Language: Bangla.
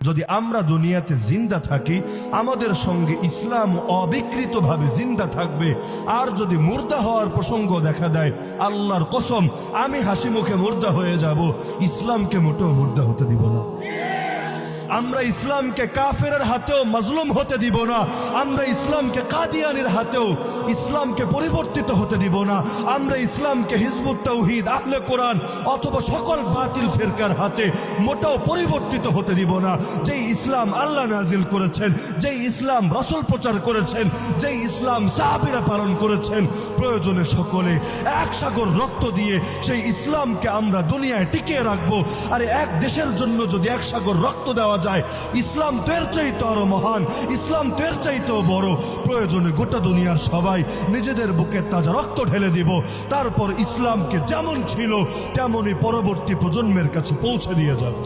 যদি আমরা দুনিয়াতে জিন্দা থাকি, আমাদের সঙ্গে ইসলাম অবিকৃতভাবে জিন্দা থাকবে। আর যদি মুর্দা হওয়ার প্রসঙ্গ দেখা দেয়, আল্লাহর কসম আমি হাসি মুখে মুর্দা হয়ে যাব, ইসলামকে মোটেও মুর্দা হতে দিব না। আমরা ইসলামকে কাফেরের হাতেও মাজলুম হতে দিব না। আমরা ইসলামকে কাদিয়ানির হাতেও ইসলামকে পরিবর্তিত হতে দিব না। আমরা ইসলামকে হিজবুত তাওহীদ, আহলে কোরআন অথবা সকল বাতিল ফিরকার হাতে মোটেও পরিবর্তিত হতে দিব না। যেই ইসলাম আল্লাহ নাজিল করেছেন, যেই ইসলাম রাসূল প্রচার করেছেন, যেই ইসলাম সাহাবীরা পালন করেছেন, প্রয়োজনে সকলে এক সাগর রক্ত দিয়ে সেই ইসলামকে আমরা দুনিয়ায় টিকিয়ে রাখবো। আর এক দেশের জন্য যদি এক সাগর রক্ত দেওয়া যায়, ইসলাম তের চাইতে আরো মহান, ইসলাম তের চাইতেও বড়। প্রয়োজনে গোটা দুনিয়ার সবাই নিজেদের বুকের তাজা রক্ত ঢেলে দিব, তারপর ইসলামকে যেমন ছিল তেমনই পরবর্তী প্রজন্মের কাছে পৌঁছে দিয়ে যাব।